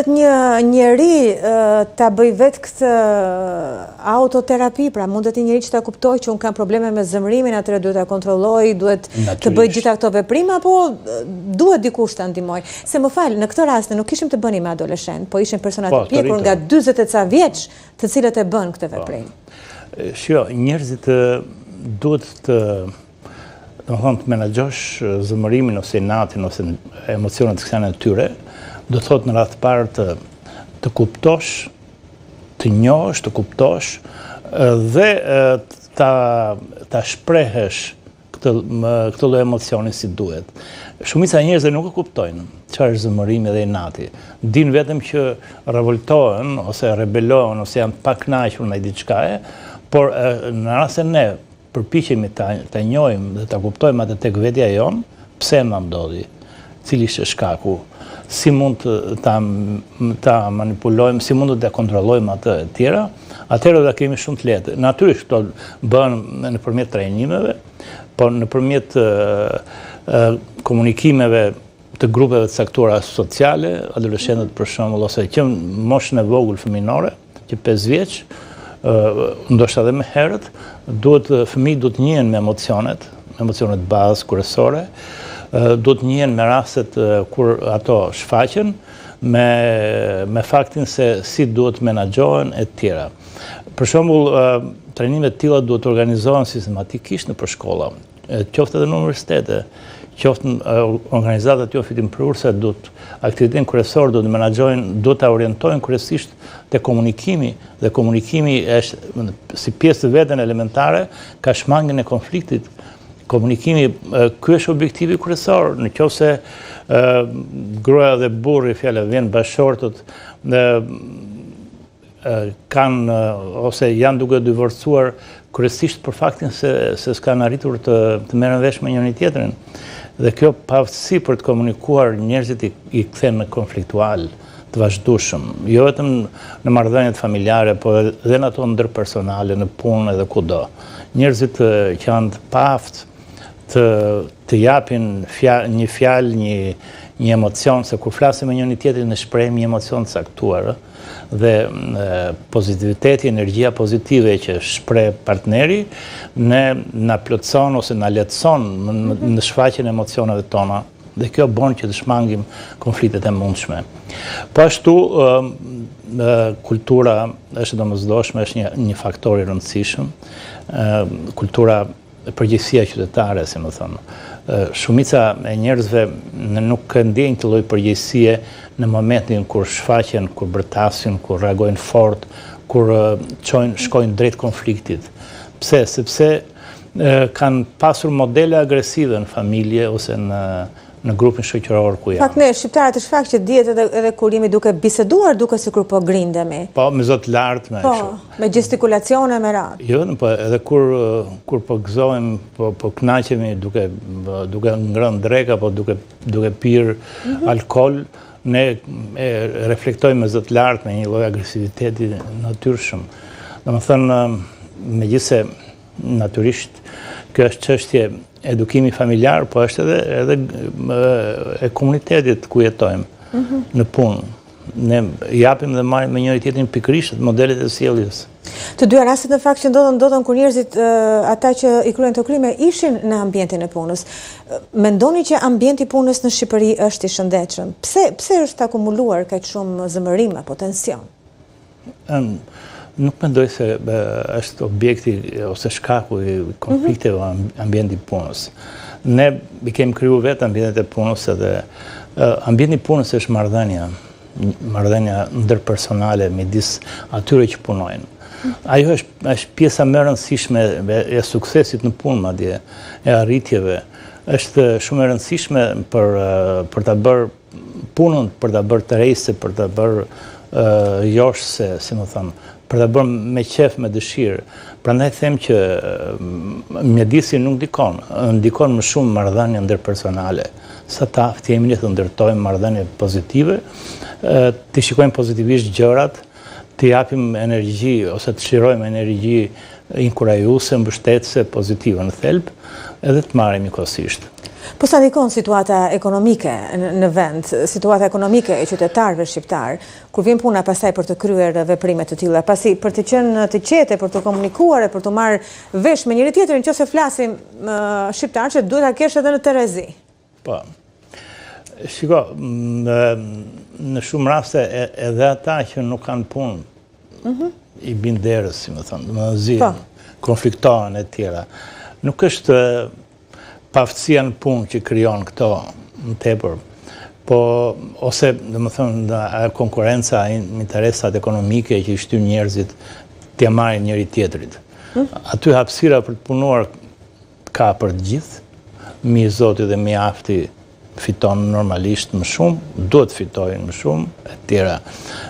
Mundet një njeri ta bëj vetë këtë autoterapi, pra mundet një njeri që ta kuptoj që unë kam probleme me zemërimin, atëre duhet ta kontrolloj, duhet të bëj gjitha këto veprime, apo duhet dikush ta ndihmoj? Se më fal, në këtë rast nuk kishim të bënim me adoleshent, po ishin persona të pjekur nga 40 e ca vjeç, të cilët e bën këtë veprim. Shjo, njerëzit duhet të të menaxhosh zemërimin ose inatin ose emocionet të kësaj natyre, do të thotë në radhë të parë të kuptosh, të njohësh, të kuptosh dhe ta shprehesh këtë lloj emocioni si duhet. Shumica e njerëzve nuk e kuptojnë çfarë është zemërimi dhe inati. Din vetëm që revoltohen ose rebelohen ose janë pa kënaqur ndaj diçkaje, por në rast se ne përpiqemi ta njohim dhe ta kuptojmë atë tek vetja jonë, pse na ndodhi, cili është shkaku, si mund ta manipulojmë, si mund ta kontrollojmë atë e tjera, atëherë do ta kemi shumë të lehtë. Natyrisht këto bëhen nëpërmjet trajnimeve, por nëpërmjet komunikimeve të grupeve të caktuara sociale, adoleshentët për shembull, ose që në moshën e vogël fëminore, që 5 vjeç, ndoshta edhe më herët, fëmijët duhet njihen me emocionet bazë kryesore, duhet njihen me rastet kur ato shfaqen, me faktin se si duhet menaxhohen e tjera. Për shembull, trajnimet të tilla duhet organizohen sistematikisht nëpër shkolla, qoftë edhe në universitete, qoftë në organizatat jo fitimprurëse, aktivitetin kryesor duhet menaxhojnë, duhet ta orientojnë kryesisht te komunikimi, dhe komunikimi është si pjesë të vetën elementare ka shmangjen e konfliktit. Komunikimi, ky është objektivi kryesor, nëse gruaja dhe burri, fjala vjen bashkëshortët, kanë ose janë duke divorcuar kryesisht për faktin se s'kan arritur të merren vesh me njëri tjetrin. Dhe kjo pavësi për të komunikuar njerëzit i kthen në konfliktual të vazhdueshëm, jo vetëm në marrëdhëniet familjare, por edhe në ato ndërpersonale, në punë edhe kudo. Njerëzit që janë të paaft të japin një fjalë, një emocion, se kur flasim me njëri tjetrin ne shprehim një emocion të caktuar, dhe pozitiviteti, energjia pozitive që shpreh partneri, na plotson ose na lehtëson në shfaqjen e emocioneve tona, dhe kjo bën që të shmangim konfliktet e mundshme. Po ashtu, kultura është domosdoshme, është një faktor i rëndësishëm, kultura përgjegjësia qytetare, si më thonë. Shumica e njerëzve nuk ndjejnë këtë lloj përgjegjësie në momentin kur shfaqen, kur bërtasin, kur reagojnë fort, kur shkojnë drejt konfliktit. Pse? Sepse kanë pasur modele agresive në familje ose në grupin shoqëror ku janë. Fakt ne shqiptarët është fakt që dihet edhe kur jemi duke biseduar, duke sikur po grindemi. Po, me zot lart, me kështu. Po, me gestikulacione, me radhë. Jo, po edhe kur po gëzohemi, po kënaqemi duke ngrënë dreka, po duke pirë alkool, ne reflektojmë me zot lart, me një lloj agresiviteti natyrshëm. Domethënë, megjithse natyrisht kjo është çështje edukimi familjar, po është edhe e komunitetit ku jetojmë, në punë. Ne japim dhe marrim me njëri tjetrin pikërisht modelet e sjelljes. Të dyja rastet në fakt që ndodhen kur njerëzit ata që i kryejnë këto krime ishin në ambientin e punës. Mendoni që ambienti i punës në Shqipëri është i shëndetshëm? Pse është akumuluar kaq shumë zemërim apo tension? Nuk mendoj se është objekti ose shkaku i konflikteve ambienti i punës. Ne i kemi krijuar vetë ambientet e punës, edhe ambienti i punës është marrëdhënia ndërpersonale midis atyre që punojnë. Ajo është pjesa më e rëndësishme e suksesit në punë, madje e arritjeve. Është shumë e rëndësishme për ta bërë punën, për ta bërë të rejse, për ta bërë joshse, si më thënë, për ta bërë me qef, me dëshirë. Prandaj them që mjedisi nuk ndikon më shumë marrëdhënia ndërpersonale. Sa të aftë jemi ne të ndërtojmë marrëdhënie pozitive, të shikojmë pozitivisht gjërat, të japim energji ose të shirojmë energji inkurajuse, mbështetëse, pozitive në thelb, edhe të marrim njëkohësisht. Po sa ndikon situata ekonomike në vend, situata ekonomike e qytetarëve shqiptar, kur vjen puna pastaj për të kryer veprime të tilla, pasi për të qenë të qetë, për të komunikuar, për të marrë vesh me njëri tjetrin, nëse flasim shqiptar që duhet ta kesh edhe në Terezi. Po. Shiko, në shumë raste edhe ata që nuk kanë punë i binderës, si më thonë, më zirë, konfliktohen e tjera. Nuk është paftësia në punë që krijon këto në tepër, po ose domethënë konkurenca, interesat ekonomike që i shtyn njerëzit t'ia marrin njëri tjetrit. Aty hapësira për të punuar ka për të gjithë, mi zoti dhe mi afti fiton normalisht më shumë, duhet fitojnë më shumë, e tjera.